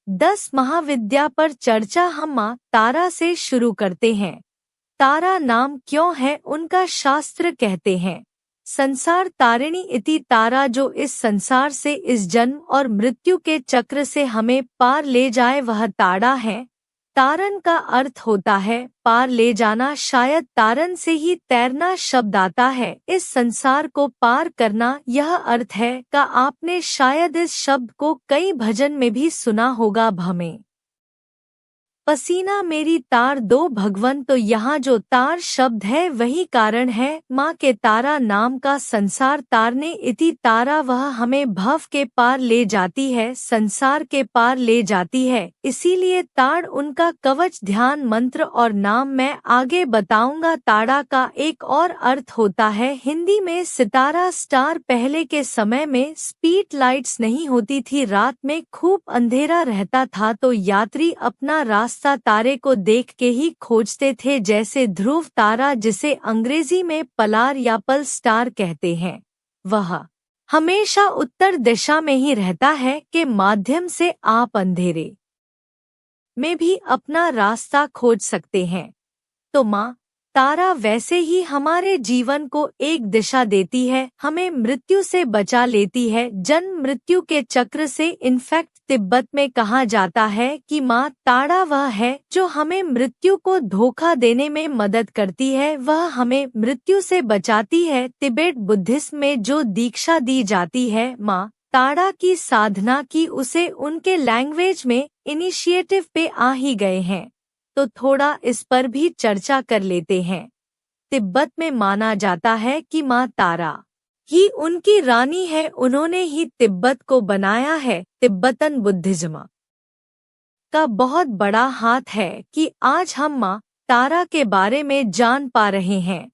10 महाविद्या पर चर्चा हम माँ तारा से शुरू करते हैं। तारा नाम क्यों है उनका शास्त्र कहते हैं। संसार तारिणी इति तारा, जो इस संसार से, इस जन्म और मृत्यु के चक्र से हमें पार ले जाए, वह ताड़ा है। तारन का अर्थ होता है पार ले जाना, शायद तारन से ही तैरना शब्द आता है। इस संसार को पार करना यह अर्थ है का आपने शायद इस शब्द को कई भजन में भी सुना होगा। भमें पसीना मेरी तार दो भगवन, तो यहाँ जो तार शब्द है वही कारण है माँ के तारा नाम का। संसार तारने इति तारा, वह हमें भव के पार ले जाती है, संसार के पार ले जाती है, इसीलिए ताड़ उनका कवच ध्यान मंत्र और नाम मैं आगे बताऊंगा। ताड़ा का एक और अर्थ होता है हिंदी में सितारा, स्टार। पहले के समय में स्ट्रीट लाइट्स नहीं होती थी, रात में खूब अंधेरा रहता था तो यात्री अपना रास्ता तारे को देख के ही खोजते थे, जैसे ध्रुव तारा जिसे अंग्रेजी में पलार या पल स्टार कहते हैं। वह हमेशा उत्तर दिशा में ही रहता है के माध्यम से आप अंधेरे में भी अपना रास्ता खोज सकते हैं। तो माँ तारा वैसे ही हमारे जीवन को एक दिशा देती है, हमें मृत्यु से बचा लेती है, जन्म मृत्यु के चक्र से। इनफैक्ट तिब्बत में कहा जाता है कि माँ ताड़ा वह है जो हमें मृत्यु को धोखा देने में मदद करती है, वह हमें मृत्यु से बचाती है। तिबेट बुद्धिज्म में जो दीक्षा दी जाती है माँ ताड़ा की साधना की, उसे उनके लैंग्वेज में इनिशिएटिव पे आ ही गए हैं, तो थोड़ा इस पर भी चर्चा कर लेते हैं। तिब्बत में माना जाता है कि माँ तारा ही उनकी रानी है, उन्होंने ही तिब्बत को बनाया है। तिब्बतन बुद्धिज्म का बहुत बड़ा हाथ है कि आज हम माँ तारा के बारे में जान पा रहे हैं।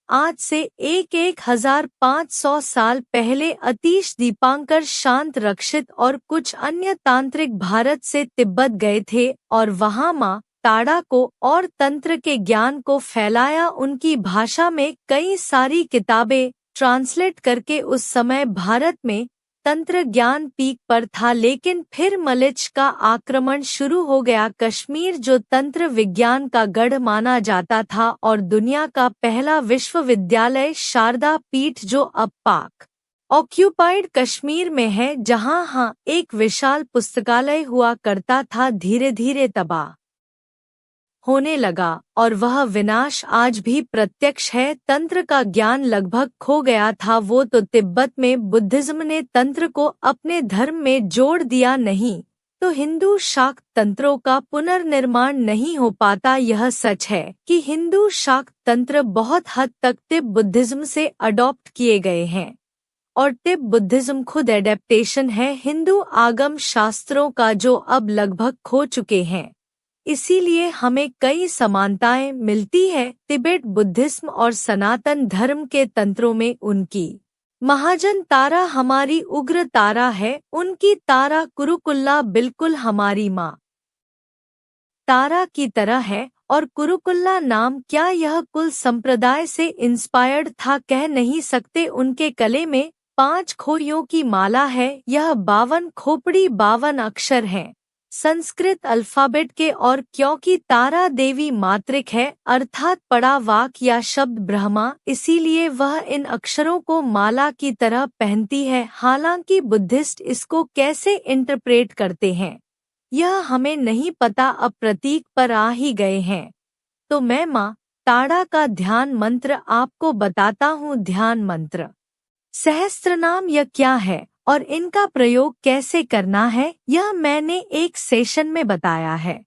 आज से 1500 साल पहले अतीश दीपांकर शांत रक्षित और कुछ अन्य तांत्रिक भारत से तिब्बत गए थे और वहाँ माँ ताड़ा को और तंत्र के ज्ञान को फैलाया। उनकी भाषा में कई सारी किताबें ट्रांसलेट करके उस समय भारत में तंत्र ज्ञान पीक पर था, लेकिन फिर मलिच का आक्रमण शुरू हो गया। कश्मीर जो तंत्र विज्ञान का गढ़ माना जाता था और दुनिया का पहला विश्वविद्यालय शारदा पीठ जो अब पाक ऑक्यूपाइड कश्मीर में है, जहां एक विशाल पुस्तकालय हुआ करता था, धीरे धीरे तबाह होने लगा और वह विनाश आज भी प्रत्यक्ष है। तंत्र का ज्ञान लगभग खो गया था, वो तो तिब्बत में बुद्धिज्म ने तंत्र को अपने धर्म में जोड़ दिया, नहीं तो हिंदू शाक्त तंत्रों का पुनर्निर्माण नहीं हो पाता। यह सच है कि हिंदू शाक्त तंत्र बहुत हद तक तिब्बत बुद्धिज्म से अडॉप्ट किए गए हैं और तिब्बत बुद्धिज्म खुद एडेप्टेशन है हिंदू आगम शास्त्रों का, जो अब लगभग खो चुके हैं। इसीलिए हमें कई समानताएं मिलती है तिबेट बुद्धिज्म और सनातन धर्म के तंत्रों में। उनकी महाजन तारा हमारी उग्र तारा है, उनकी तारा कुरुकुल्ला बिल्कुल हमारी माँ तारा की तरह है। और कुरुकुल्ला नाम क्या यह कुल संप्रदाय से इंस्पायर्ड था, कह नहीं सकते। उनके गले में 5 खोरियों की माला है, यह 52 खोपड़ी 52 अक्षर हैं संस्कृत अल्फाबेट के, और क्योंकि तारा देवी मात्रिक है अर्थात पड़ा वाक या शब्द ब्रह्मा, इसीलिए वह इन अक्षरों को माला की तरह पहनती है। हालांकि बुद्धिस्ट इसको कैसे इंटरप्रेट करते हैं यह हमें नहीं पता, अब प्रतीक पर आ ही गए हैं। तो मैं माँ ताड़ा का ध्यान मंत्र आपको बताता हूँ। ध्यान मंत्र सहस्त्रनाम यह क्या है और इनका प्रयोग कैसे करना है, यह मैंने एक सेशन में बताया है,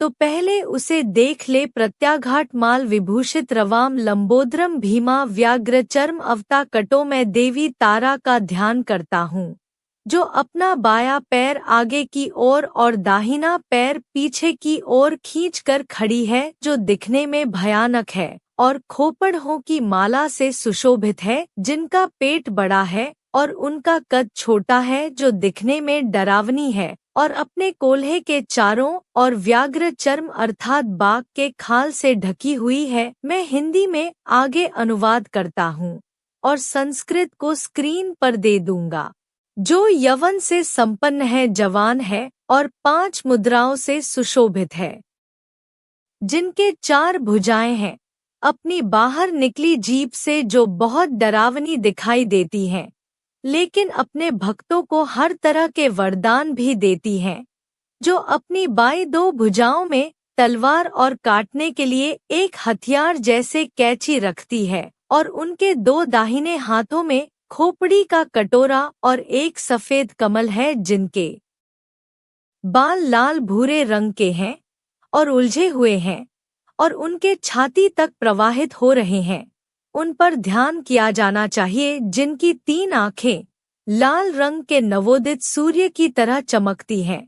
तो पहले उसे देख ले। प्रत्याघात माल विभूषित रवाम लंबोदरम भीमा व्याघ्र चर्म अवता कटो। मैं देवी तारा का ध्यान करता हूँ जो अपना बायां पैर आगे की ओर और दाहिना पैर पीछे की ओर खींचकर खड़ी है, जो दिखने में भयानक है और खोपड़ों की माला से सुशोभित है, जिनका पेट बड़ा है और उनका कद छोटा है, जो दिखने में डरावनी है और अपने कोल्हे के चारों और व्याघ्र चर्म अर्थात बाघ के खाल से ढकी हुई है। मैं हिंदी में आगे अनुवाद करता हूँ और संस्कृत को स्क्रीन पर दे दूंगा। जो यवन से संपन्न है, जवान है और 5 मुद्राओं से सुशोभित है, जिनके 4 भुजाएं हैं, अपनी बाहर निकली जीभ से जो बहुत डरावनी दिखाई देती हैं, लेकिन अपने भक्तों को हर तरह के वरदान भी देती हैं, जो अपनी बाई 2 भुजाओं में तलवार और काटने के लिए एक हथियार जैसे कैंची रखती है, और उनके 2 दाहिने हाथों में खोपड़ी का कटोरा और एक सफेद कमल है, जिनके बाल लाल भूरे रंग के हैं और उलझे हुए हैं और उनके छाती तक प्रवाहित हो रहे हैं। उन पर ध्यान किया जाना चाहिए, जिनकी 3 आंखें लाल रंग के नवोदित सूर्य की तरह चमकती हैं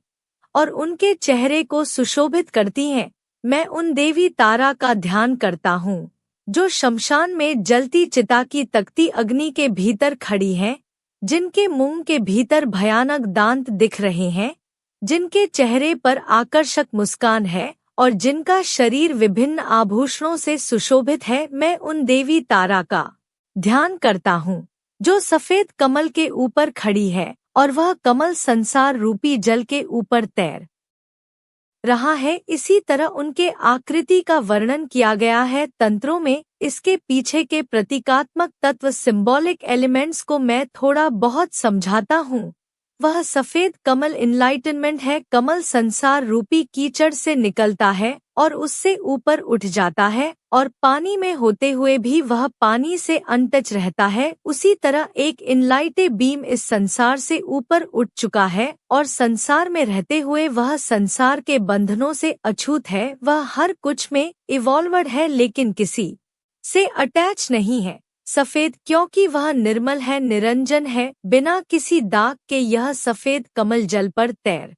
और उनके चेहरे को सुशोभित करती हैं। मैं उन देवी तारा का ध्यान करता हूँ, जो शमशान में जलती चिता की तकती अग्नि के भीतर खड़ी हैं, जिनके मुंह के भीतर भयानक दांत दिख रहे हैं, जिनके चेहरे पर आकर्षक मुस्कान है और जिनका शरीर विभिन्न आभूषणों से सुशोभित है। मैं उन देवी तारा का ध्यान करता हूँ, जो सफेद कमल के ऊपर खड़ी है, और वह कमल संसार रूपी जल के ऊपर तैर रहा है। इसी तरह उनके आकृति का वर्णन किया गया है तंत्रों में। इसके पीछे के प्रतीकात्मक तत्व, सिंबॉलिक एलिमेंट्स को मैं थोड़ा बहुत समझाता हूँ। वह सफेद कमल इनलाइटनमेंट है। कमल संसार रूपी कीचड़ से निकलता है और उससे ऊपर उठ जाता है, और पानी में होते हुए भी वह पानी से अनटच रहता है। उसी तरह एक इनलाइटे बीम इस संसार से ऊपर उठ चुका है और संसार में रहते हुए वह संसार के बंधनों से अछूत है। वह हर कुछ में इवॉल्वर्ड है, लेकिन किसी से अटैच नहीं है। सफेद क्योंकि वह निर्मल है, निरंजन है, बिना किसी दाग के। यह सफेद कमल जल पर तैर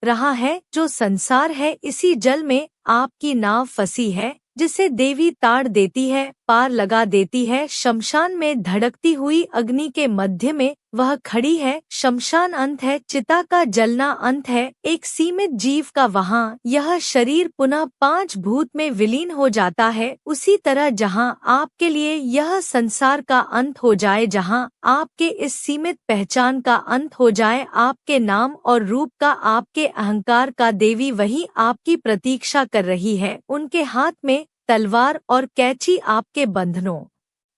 रहा है। जो संसार है, इसी जल में आपकी नाव फंसी है, जिसे देवी ताड़ देती है, पार लगा देती है। शमशान में धड़कती हुई अग्नि के मध्य में वह खड़ी है। शमशान अंत है, चिता का जलना अंत है, एक सीमित जीव का वहाँ यह शरीर पुनः 5 भूत में विलीन हो जाता है। उसी तरह जहाँ आपके लिए यह संसार का अंत हो जाए, जहाँ आपके इस सीमित पहचान का अंत हो जाए, आपके नाम और रूप का, आपके अहंकार का, देवी वही आपकी प्रतीक्षा कर रही है। उनके हाथ में तलवार और कैंची आपके बंधनों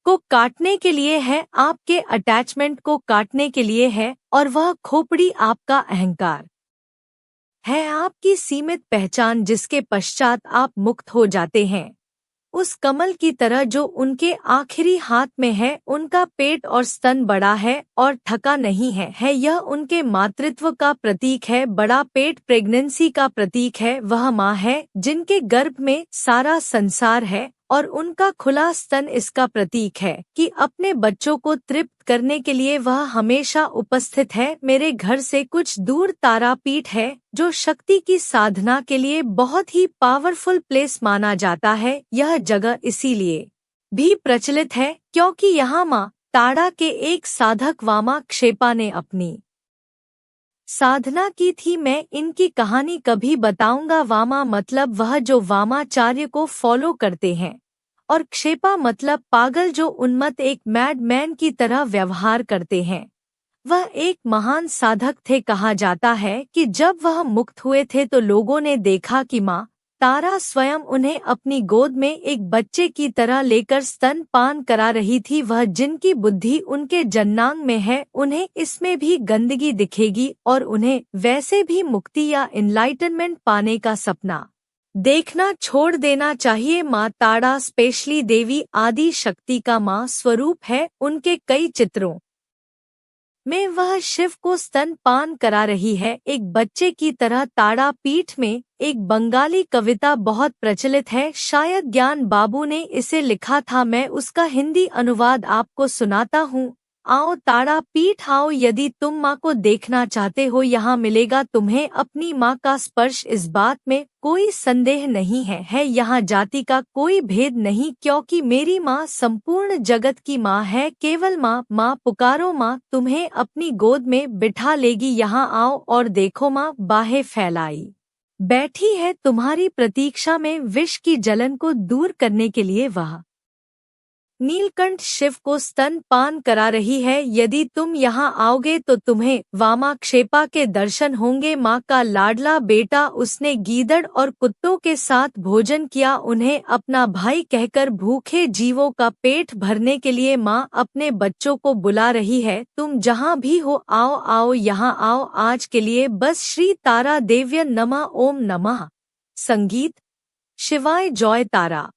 को काटने के लिए है, आपके अटैचमेंट को काटने के लिए है, और वह खोपड़ी आपका अहंकार है, आपकी सीमित पहचान, जिसके पश्चात आप मुक्त हो जाते हैं। उस कमल की तरह जो उनके आखिरी हाथ में है, उनका पेट और स्तन बड़ा है और थका नहीं है। यह उनके मातृत्व का प्रतीक है। बड़ा पेट प्रेगनेंसी का प्रतीक है। वह माँ है जिनके गर्भ में सारा संसार है, और उनका खुला स्तन इसका प्रतीक है कि अपने बच्चों को तृप्त करने के लिए वह हमेशा उपस्थित है। मेरे घर से कुछ दूर तारापीठ है, जो शक्ति की साधना के लिए बहुत ही पावरफुल प्लेस माना जाता है। यह जगह इसीलिए भी प्रचलित है क्योंकि यहाँ माँ ताड़ा के एक साधक वामा क्षेपा ने अपनी साधना की थी। मैं इनकी कहानी कभी बताऊंगा। वामा मतलब वह जो वामाचार्य को फॉलो करते हैं, और क्षेपा मतलब पागल, जो उन्मत्त, एक मैड मैन की तरह व्यवहार करते हैं। वह एक महान साधक थे। कहा जाता है कि जब वह मुक्त हुए थे तो लोगों ने देखा कि माँ तारा स्वयं उन्हें अपनी गोद में एक बच्चे की तरह लेकर स्तन पान करा रही थी। वह जिनकी बुद्धि उनके जन्नांग में है, उन्हें इसमें भी गंदगी दिखेगी और उन्हें वैसे भी मुक्ति या इनलाइटनमेंट पाने का सपना देखना छोड़ देना चाहिए। माँ ताड़ा स्पेशली देवी आदि शक्ति का माँ स्वरूप है। उनके कई चित्रों में वह शिव को स्तन पान करा रही है, एक बच्चे की तरह। ताड़ा पीठ में एक बंगाली कविता बहुत प्रचलित है, शायद ज्ञान बाबू ने इसे लिखा था। मैं उसका हिंदी अनुवाद आपको सुनाता हूँ। आओ ताड़ा पीठ आओ, यदि तुम माँ को देखना चाहते हो, यहाँ मिलेगा तुम्हें अपनी माँ का स्पर्श। इस बात में कोई संदेह नहीं है यहाँ जाति का कोई भेद नहीं, क्योंकि मेरी माँ संपूर्ण जगत की माँ है। केवल माँ माँ पुकारो, माँ तुम्हें अपनी गोद में बिठा लेगी। यहाँ आओ और देखो, माँ बाहें फैलाई बैठी है तुम्हारी प्रतीक्षा में, विष की जलन को दूर करने के लिए। वह नीलकंठ शिव को स्तन पान करा रही है। यदि तुम यहाँ आओगे तो तुम्हें वामाक्षेपा के दर्शन होंगे। माँ का लाडला बेटा, उसने गीदड़ और कुत्तों के साथ भोजन किया। उन्हें अपना भाई कहकर भूखे जीवों का पेट भरने के लिए माँ अपने बच्चों को बुला रही है। तुम जहाँ भी हो आओ आओ यहाँ आओ। आज के लिए बस। श्री तारा देव्य नमः। ओम नमः। संगीत शिवाय जॉय तारा।